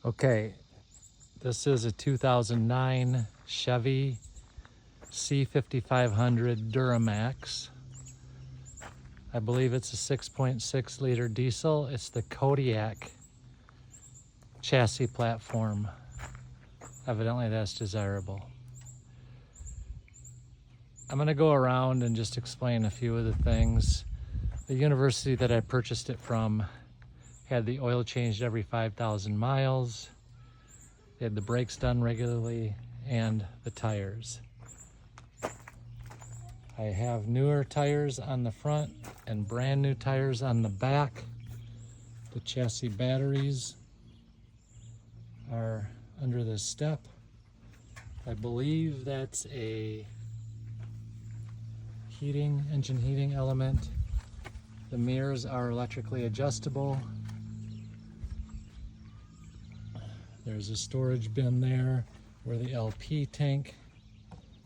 Okay, this is a 2009 Chevy C5500 Duramax. I believe it's a 6.6 liter diesel. It's the Kodiak chassis platform. Evidently that's desirable. I'm going to go around and just explain a few of the things. The university that I purchased it from had the oil changed every 5,000 miles. They had the brakes done regularly and the tires. I have newer tires on the front and brand new tires on the back. The chassis batteries are under this step. I believe that's a engine heating element. The mirrors are electrically adjustable. There's a storage bin there where the LP tank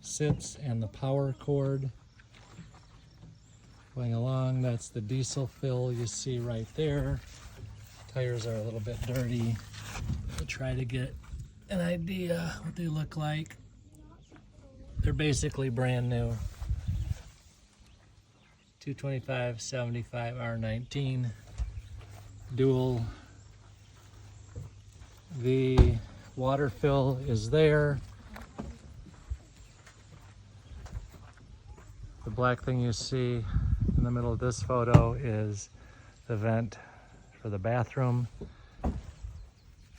sits and the power cord. Going along, that's the diesel fill you see right there. Tires are a little bit dirty. I'll try to get an idea what they look like. They're basically brand new. 225/75 R19 dual. The water fill is there. The black thing you see in the middle of this photo is the vent for the bathroom.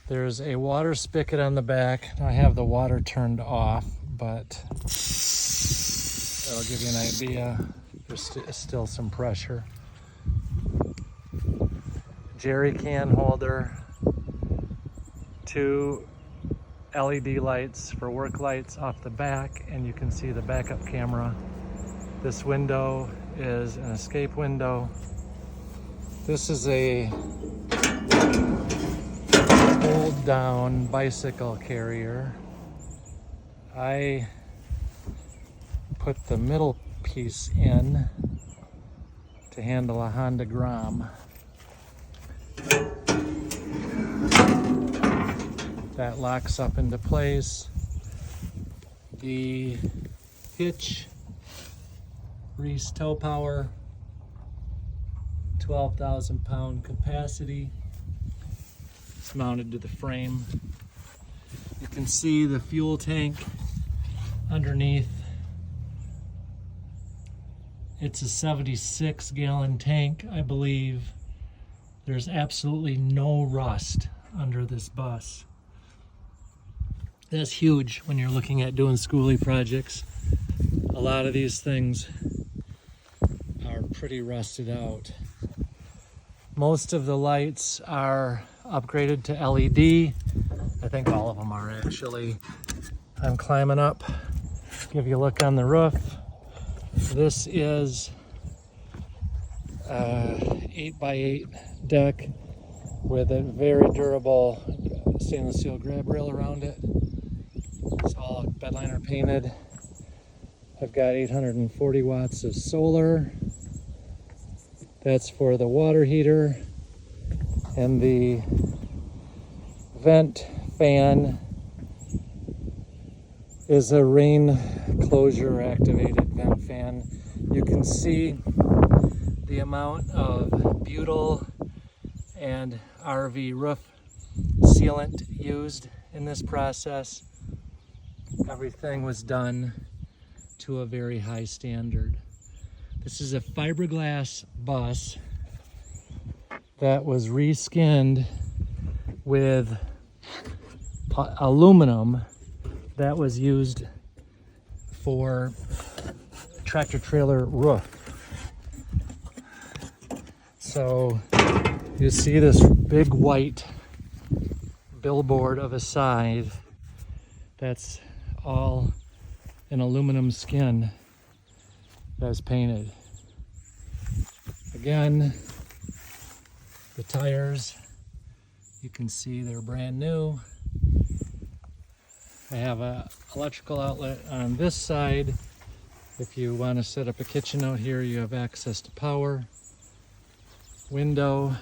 There's a water spigot on the back. I have the water turned off, but that'll give you an idea. There's still some pressure. Jerry can holder. 2 LED lights for work lights off the back, and you can see the backup camera. This window is an escape window. This is a fold down bicycle carrier. I put the middle piece in to handle a Honda Grom. That locks up into place. The hitch, Reese tow power, 12,000 pound capacity. It's mounted to the frame. You can see the fuel tank underneath. It's a 76 gallon tank, I believe. There's absolutely no rust under this bus. That's huge when you're looking at doing schoolie projects. A lot of these things are pretty rusted out. Most of the lights are upgraded to LED. I think all of them are actually. I'm climbing up, give you a look on the roof. This is a 8x8 deck with a very durable stainless steel grab rail around it. It's all bedliner painted. I've got 840 watts of solar. That's for the water heater. And the vent fan is a rain closure activated vent fan. You can see the amount of butyl and RV roof sealant used in this process. Everything was done to a very high standard. This is a fiberglass bus that was reskinned with aluminum that was used for tractor trailer roof. So you see this big white billboard of a side that's all an aluminum skin that's painted. Again, the tires, you can see they're brand new. I have an electrical outlet on this side. If you want to set up a kitchen out here, you have access to power. Window,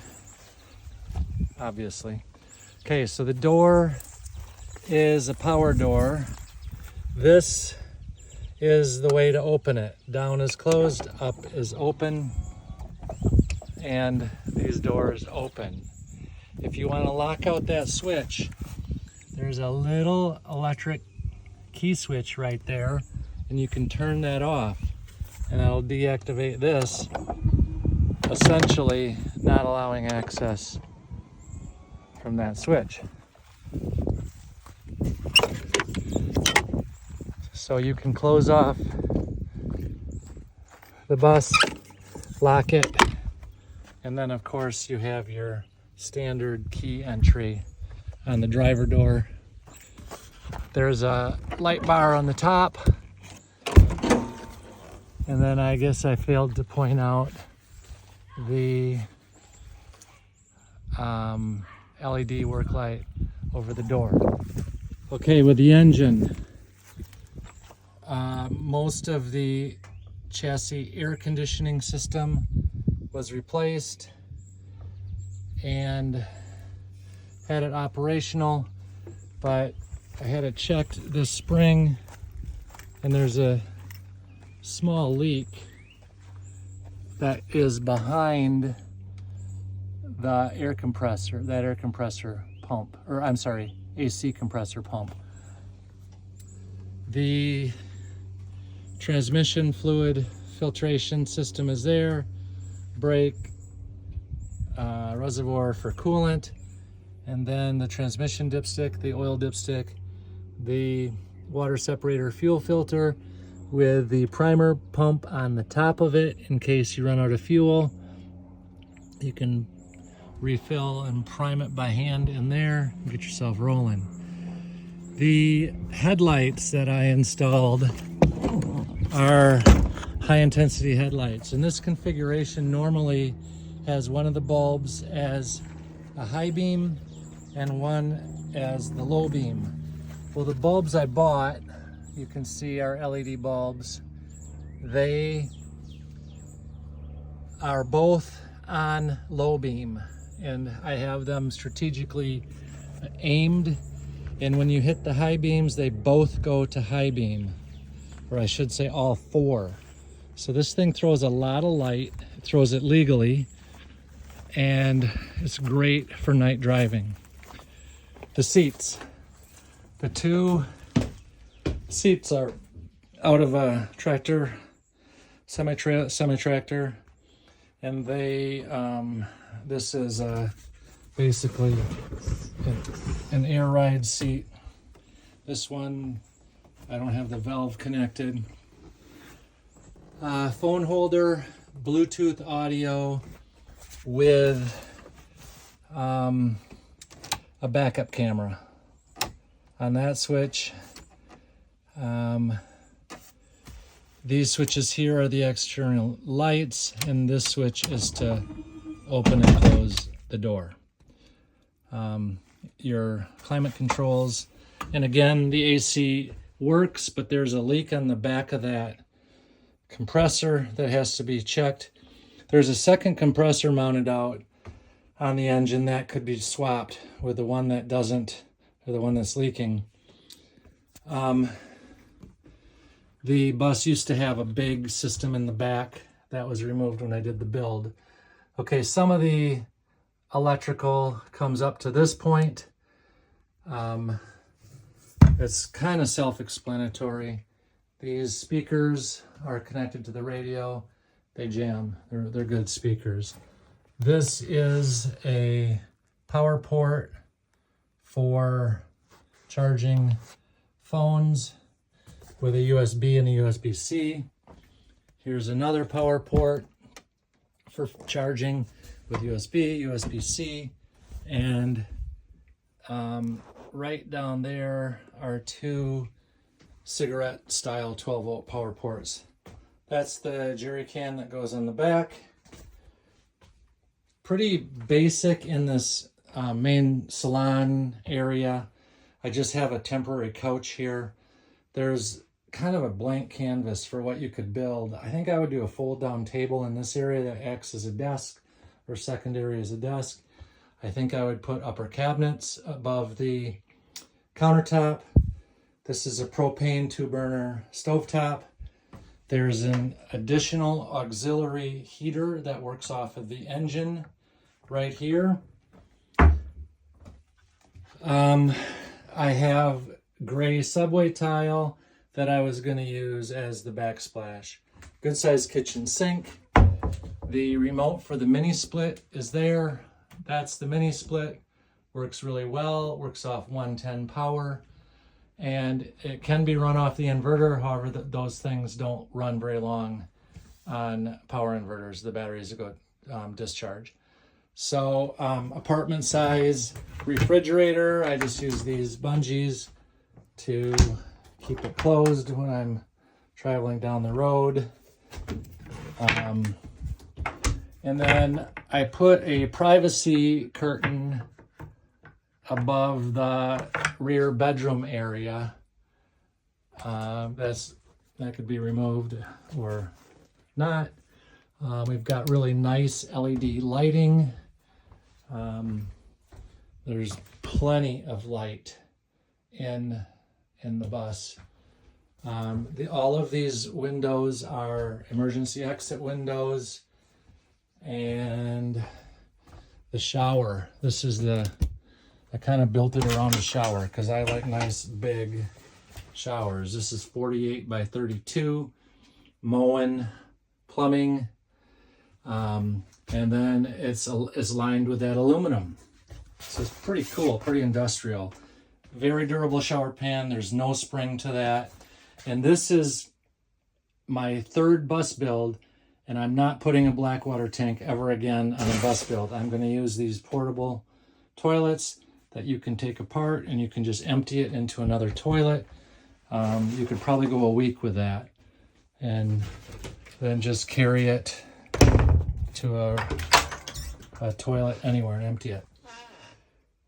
obviously. Okay, so the door is a power door. This is the way to open it. Down is closed, up is open, and these doors open. If you want to lock out that switch, there's a little electric key switch right there, and you can turn that off, and that'll deactivate this, essentially not allowing access from that switch. So you can close off the bus, lock it, and then of course you have your standard key entry on the driver door. There's a light bar on the top, and then I guess I failed to point out the LED work light over the door. Okay, with the engine, most of the chassis air conditioning system was replaced and had it operational, but I had it checked this spring and there's a small leak that is behind the air compressor, that air compressor pump, or I'm sorry, AC compressor pump. The transmission fluid filtration system is there, brake, reservoir for coolant, and then the transmission dipstick, the oil dipstick, the water separator fuel filter with the primer pump on the top of it in case you run out of fuel. You can refill and prime it by hand in there and get yourself rolling. The headlights that I installed are high intensity headlights, and this configuration normally has one of the bulbs as a high beam and one as the low beam. Well, the bulbs I bought, you can see, are LED bulbs. They are both on low beam, and I have them strategically aimed, and when you hit the high beams, they both go to high beam, or I should say all four. So this thing throws a lot of light. It throws it legally, and it's great for night driving. The seats. The two seats are out of a tractor, semi-tractor, and they, this is basically an air ride seat. This one, I don't have the valve connected. Phone holder, Bluetooth audio with a backup camera. On that switch, these switches here are the external lights, and this switch is to open and close the door. Your climate controls, and again, the AC works, but there's a leak on the back of that compressor that has to be checked. There's a second compressor mounted out on the engine that could be swapped with the one that doesn't, or the one that's leaking. The bus used to have a big system in the back that was removed when I did the build. Okay, some of the electrical comes up to this point. It's kind of self-explanatory. These speakers are connected to the radio. They jam. They're good speakers. This is a power port for charging phones with a USB and a USB-C. Here's another power port for charging with USB, USB-C, and right down there are two cigarette-style 12-volt power ports. That's the jerry can that goes on the back. Pretty basic in this main salon area. I just have a temporary couch here. There's kind of a blank canvas for what you could build. I think I would do a fold-down table in this area that acts as a desk or secondary as a desk. I think I would put upper cabinets above the countertop. This is a propane 2-burner stovetop. There's an additional auxiliary heater that works off of the engine right here. I have gray subway tile that I was going to use as the backsplash. Good sized kitchen sink. The remote for the mini split is there. That's the mini split. Works really well. Works off 110 power. And it can be run off the inverter. However, those things don't run very long on power inverters. The batteries go discharge. So apartment size refrigerator. I just use these bungees to keep it closed when I'm traveling down the road. And then I put a privacy curtain above the rear bedroom area. That could be removed or not. We've got really nice LED lighting. There's plenty of light in the bus. All of these windows are emergency exit windows. And the shower. This is I kind of built it around the shower because I like nice big showers. This is 48 by 32, Moen plumbing. And then it's lined with that aluminum. So it's pretty cool, pretty industrial. Very durable shower pan. There's no spring to that. And this is my third bus build, and I'm not putting a black water tank ever again on a bus build. I'm going to use these portable toilets that you can take apart and you can just empty it into another toilet. You could probably go a week with that and then just carry it to a toilet anywhere and empty it.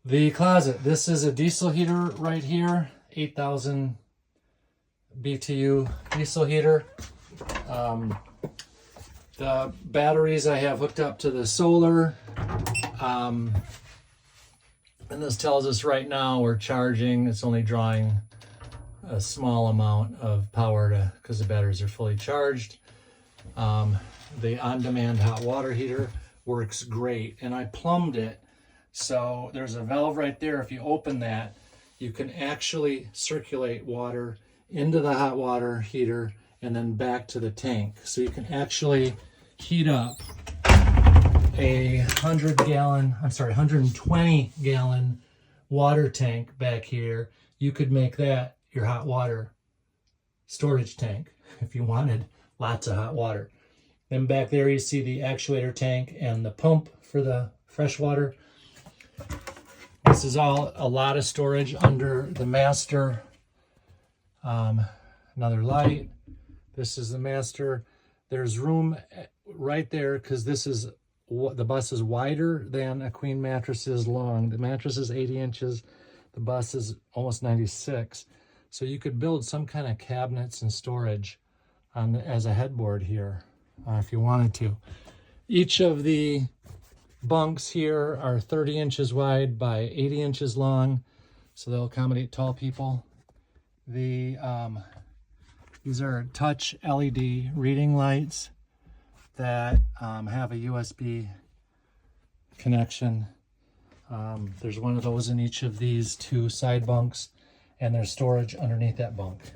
The closet. This is a diesel heater right here, 8,000 BTU diesel heater. The batteries I have hooked up to the solar. And this tells us right now we're charging. It's only drawing a small amount of power because the batteries are fully charged. The on-demand hot water heater works great, and I plumbed it. So there's a valve right there. If you open that, you can actually circulate water into the hot water heater and then back to the tank. So you can actually heat up a 120 gallon water tank back here. You could make that your hot water storage tank if you wanted lots of hot water. Then back there you see the actuator tank and the pump for the fresh water. This is all a lot of storage under the master. Another light. This is the master. There's room right there because the bus is wider than a queen mattress is long. The mattress is 80 inches. The bus is almost 96. So you could build some kind of cabinets and storage as a headboard here if you wanted to. Each of the bunks here are 30 inches wide by 80 inches long, so they'll accommodate tall people. These are touch LED reading lights that have a USB connection. There's one of those in each of these two side bunks, and there's storage underneath that bunk.